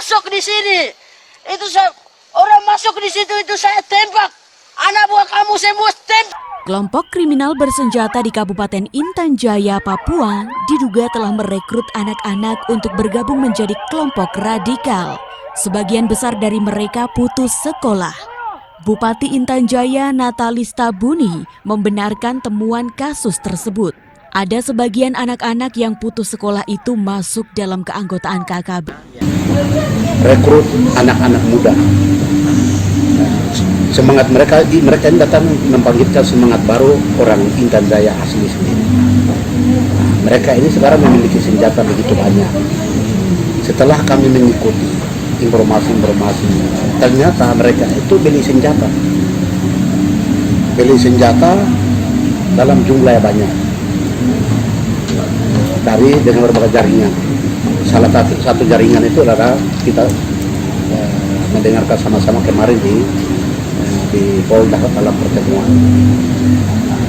masuk di sini. Orang masuk di situ itu saya tembak. Anak buah kamu semua tembak. Kelompok kriminal bersenjata di Kabupaten Intan Jaya, Papua diduga telah merekrut anak-anak untuk bergabung menjadi kelompok radikal. Sebagian besar dari mereka putus sekolah. Bupati Intan Jaya Natalista Buni membenarkan temuan kasus tersebut. Ada sebagian anak-anak yang putus sekolah itu masuk dalam keanggotaan KKB. Rekrut anak-anak muda. Semangat mereka ini datang membangkitkan semangat baru orang Intan Jaya asli sendiri. Mereka ini sekarang memiliki senjata begitu banyak. Setelah kami mengikuti informasi-informasi, ternyata mereka itu beli senjata dalam jumlah yang banyak dengan berbagai jaringan. Salah satu jaringan itu adalah kita mendengarkan sama-sama kemarin di Polda dalam pertemuan.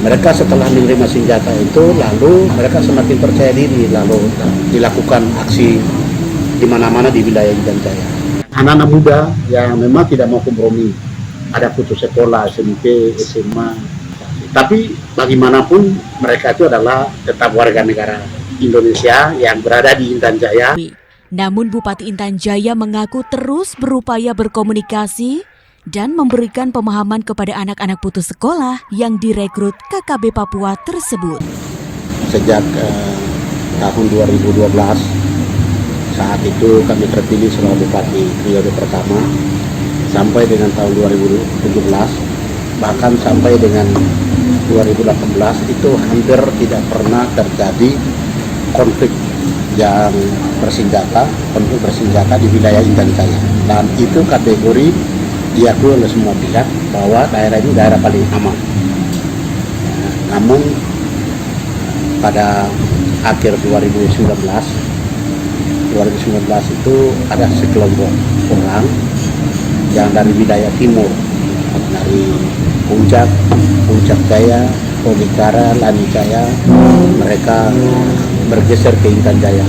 Mereka setelah menerima senjata itu, lalu mereka semakin percaya diri, lalu dilakukan aksi di mana-mana di wilayah Intan Jaya. Anak-anak muda yang memang tidak mau kompromi, ada putus sekolah, SMP, SMA, tapi bagaimanapun mereka itu adalah tetap warga negara Indonesia yang berada di Intan Jaya. Namun Bupati Intan Jaya mengaku terus berupaya berkomunikasi dan memberikan pemahaman kepada anak-anak putus sekolah yang direkrut KKB Papua tersebut. Sejak tahun 2012, saat itu kami terpilih sebagai Bupati periode pertama, sampai dengan tahun 2017, bahkan sampai dengan 2018 itu hampir tidak pernah terjadi konflik yang bersenjata di wilayah Intan Jaya. Dan itu kategori diakui oleh semua pihak bahwa daerah ini daerah paling aman. Namun pada akhir 2019 itu ada sekelompok orang yang dari wilayah timur, dari Puncak Jaya, Tolikara, Lani Jaya, mereka bergeser ke Intan Jaya,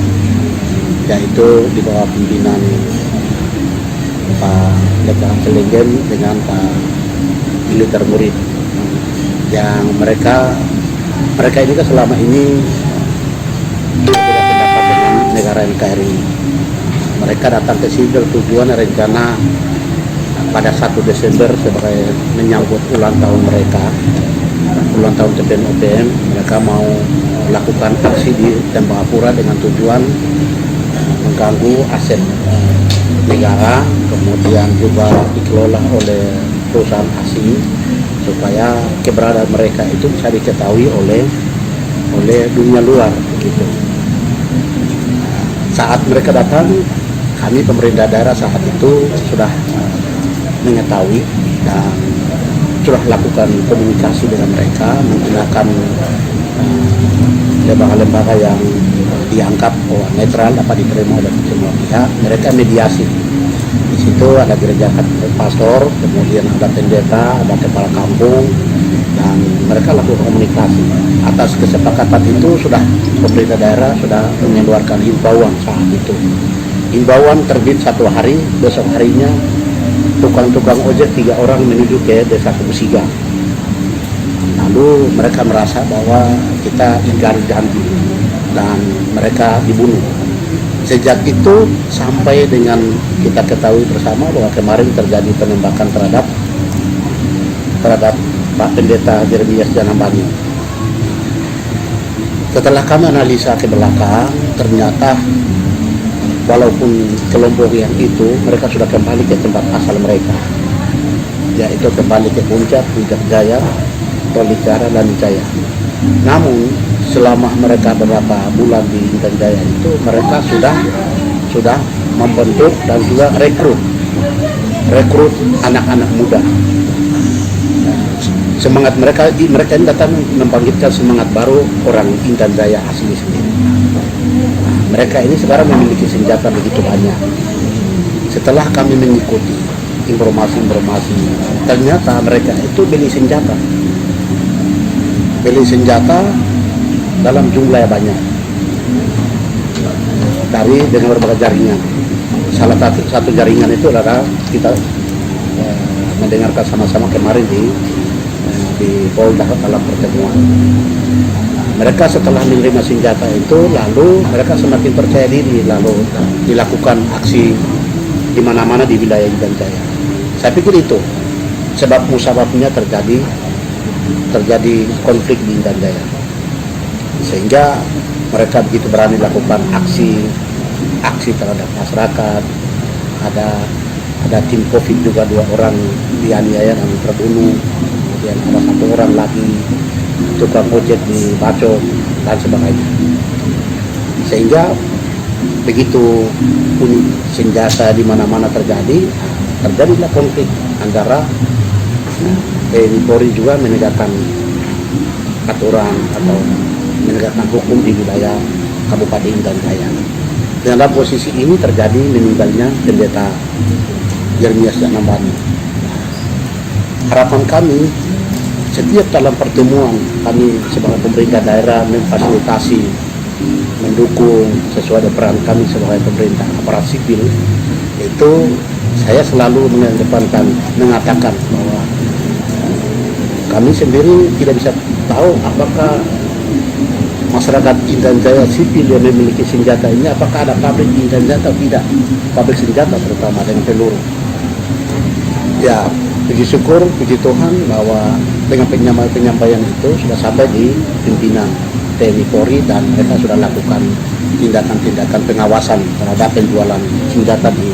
yaitu di bawah pimpinan Pak Lekang Selenggen dengan Pak Militer Murid, yang mereka ini kan selama ini tidak pendapat dengan negara NKRI. Mereka datang ke sini bertujuan rencana pada 1 Desember sebagai menyambut ulang tahun mereka, ulang tahun TPN-OPM. Mereka mau lakukan aksi di Tembagapura dengan tujuan mengganggu aset negara, kemudian juga dikelola oleh perusahaan asing, supaya keberadaan mereka itu bisa diketahui oleh dunia luar begitu. Saat mereka datang, kami pemerintah daerah saat itu sudah mengetahui dan sudah lakukan komunikasi dengan mereka menggunakan lembaga-lembaga yang dianggap netral, dapat diterima oleh semua pihak. Mereka mediasi. Di situ ada gereja pastor, kemudian ada pendeta, ada kepala kampung, dan mereka lakukan komunikasi. Atas kesepakatan itu sudah pemerintah daerah sudah mengeluarkan himbauan saat itu. Himbauan terbit 1 hari, besok harinya tukang-tukang ojek 3 orang menuju ke desa Kubusiga. Lalu mereka merasa bahwa kita ingkar janji dan mereka dibunuh. Sejak itu sampai dengan kita ketahui bersama bahwa kemarin terjadi penembakan terhadap Pak Pendeta Jeremias Janambani. Setelah kami analisa ke belakang, ternyata walaupun kelompok yang itu mereka sudah kembali ke tempat asal mereka, yaitu kembali ke Puncak Jaya, Tolikara, dan Jaya. Namun selama mereka beberapa bulan di Intan Jaya itu mereka sudah membentuk dan juga rekrut anak-anak muda. Semangat mereka ini datang membangkitkan semangat baru orang Intan Jaya asli sendiri. Mereka ini sekarang memiliki senjata begitu banyak. Setelah kami mengikuti informasi-informasi, ternyata mereka itu beli senjata dalam jumlah yang banyak dengan berbagai jaringan. salah satu jaringan itu adalah kita mendengarkan sama-sama kemarin di Polda dalam pertemuan. Mereka setelah menerima senjata itu, lalu mereka semakin percaya diri, lalu dilakukan aksi di mana-mana di wilayah Intan Jaya. Saya pikir itu sebab musababnya terjadi konflik di Intan Jaya, sehingga mereka begitu berani lakukan aksi terhadap masyarakat. Ada tim COVID juga 2 orang dianiaya dan terbunuh, kemudian ada 1 orang lagi tukang ojek dibacok dan sebagainya. Sehingga begitu bunyi senjata di mana-mana terjadilah konflik antara TNI Polri juga menegakkan aturan atau menegakkan hukum di wilayah Kabupaten Intan Jaya. Dalam posisi ini terjadi meninggalnya Pendeta Yeremias Janambani. Harapan kami setiap dalam pertemuan kami sebagai pemerintah daerah memfasilitasi, mendukung sesuai dengan peran kami sebagai pemerintah aparat sipil, itu saya selalu mengatakan bahwa kami sendiri tidak bisa tahu apakah masyarakat Intan Jaya sipil yang memiliki senjata ini, apakah ada pabrik Intan Jaya atau tidak, pabrik senjata terutama dengan peluru. Ya, puji syukur, puji Tuhan bahwa dengan penyampaian itu sudah sampai di pimpinan TNI Polri dan mereka sudah lakukan tindakan-tindakan pengawasan terhadap penjualan senjata di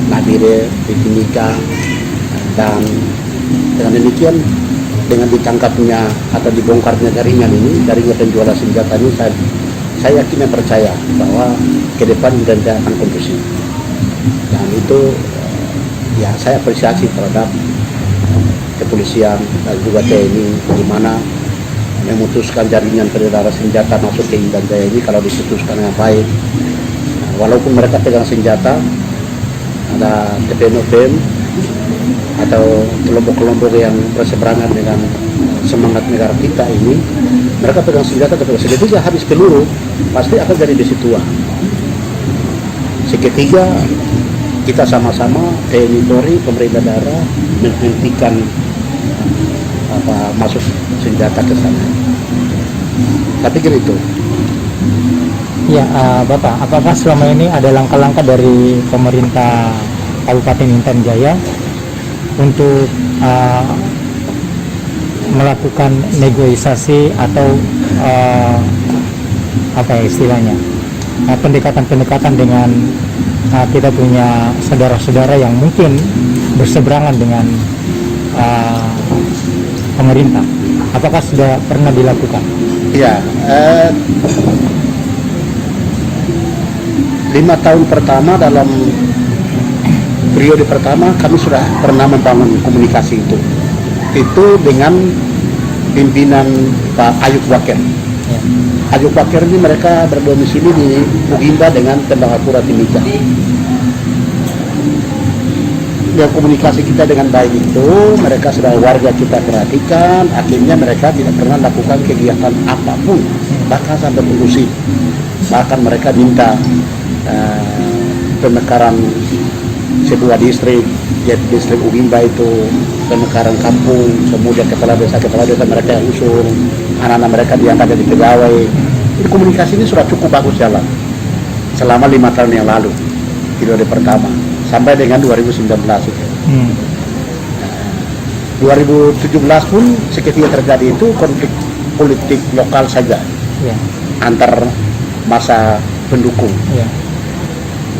Nabire, di Timika, dan dengan demikian dengan ditangkapnya atau dibongkarnya jaringan penjualan senjata ini, saya yakin dan percaya bahwa ke depan Intan Jaya akan kondusif. Dan itu ya saya apresiasi terhadap kepolisian dan juga TNI di mana memutuskan jaringan peredaran senjata masuk ke Intan Jaya ini kalau diputuskan dengan baik. Walaupun mereka pegang senjata, ada TPNOPM atau kelompok-kelompok yang berseberangan dengan semangat negara kita ini, mereka pegang senjata ketika seketika habis peluru pasti akan jadi besi tua. Seketika kita sama-sama TNI Polri, pemerintah daerah menghentikan masuk senjata ke sana. Tapi kira itu. Ya, Bapak, apakah selama ini ada langkah-langkah dari pemerintah Kabupaten Intan Jaya untuk melakukan negosiasi atau istilahnya pendekatan-pendekatan dengan kita punya saudara-saudara yang mungkin berseberangan dengan pemerintah? Apakah sudah pernah dilakukan? Ya, 5 tahun pertama dalam periode pertama kami sudah pernah membangun komunikasi itu dengan pimpinan Pak Ayub Wakir. Ya. Ayub Wakir ini mereka berdomisili di Ugimba dengan Tembagapura Timika. Yang komunikasi kita dengan baik itu, mereka sudah warga kita perhatikan, akhirnya mereka tidak pernah lakukan kegiatan apapun, bahkan sampai kondusif. Bahkan mereka minta pemekaran sebuah distrik, yaitu distrik Ugimba itu, pemekaran kampung, kemudian kepala desa mereka yang usul, anak-anak mereka diangkat jadi pegawai. Jadi komunikasi ini sudah cukup bagus jalan selama 5 tahun yang lalu, periode pertama, sampai dengan 2019 itu. 2017 pun seketika terjadi itu konflik politik lokal saja, antar masa pendukung.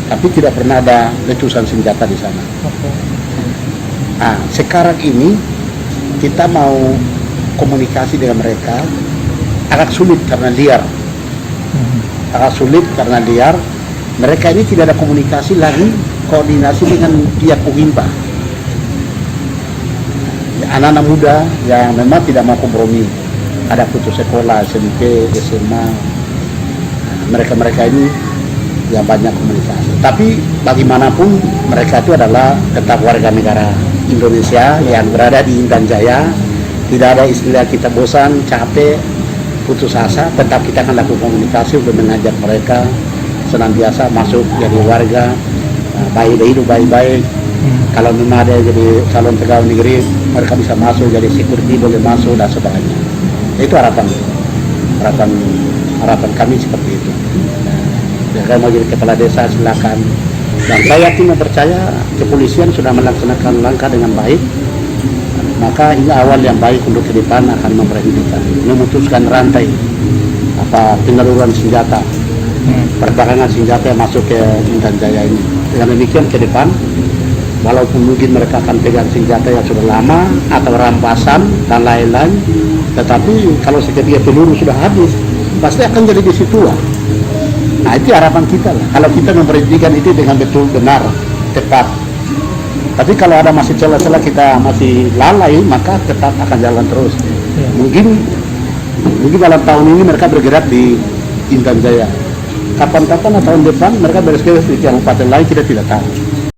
Tapi tidak pernah ada letusan senjata di sana. Nah, sekarang ini kita mau komunikasi dengan mereka agak sulit karena liar. Mereka ini tidak ada komunikasi lagi, koordinasi dengan pihak Ugimba. Anak-anak muda yang memang tidak mau kompromi, ada putus sekolah, SMP, SMA. Mereka ini yang banyak komunikasi. Tapi bagaimanapun mereka itu adalah tetap warga negara Indonesia yang berada di Intan Jaya. Tidak ada istilah kita bosan, capek, putus asa. Tetap kita akan lakukan komunikasi untuk mengajak mereka senantiasa masuk jadi warga hidup baik-baik. Kalau memang ada jadi calon pegawai negeri, mereka bisa masuk jadi security, boleh masuk dan sebagainya. Itu harapan kami seperti itu. Kalau mau jadi kepala desa silakan. Dan saya yakin dan percaya kepolisian sudah melaksanakan langkah dengan baik. Maka ini awal yang baik untuk ke depan akan memberhentikan, memutuskan rantai penyaluran senjata, perdagangan senjata yang masuk ke Intan Jaya ini. Dengan demikian ke depan, walaupun mungkin mereka akan pegang senjata yang sudah lama atau rampasan dan lain-lain, tetapi kalau seketika peluru sudah habis, pasti akan jadi di situ. Nah itu harapan kita lah. Kalau kita memberhentikan itu dengan betul benar, tepat. Tapi kalau ada masih celah-celah kita masih lalai, maka tetap akan jalan terus. Mungkin dalam tahun ini mereka bergerak di Intan Jaya. Kapan-kapan atau tahun depan mereka bergerak di kabupaten lain, kita tidak tahu.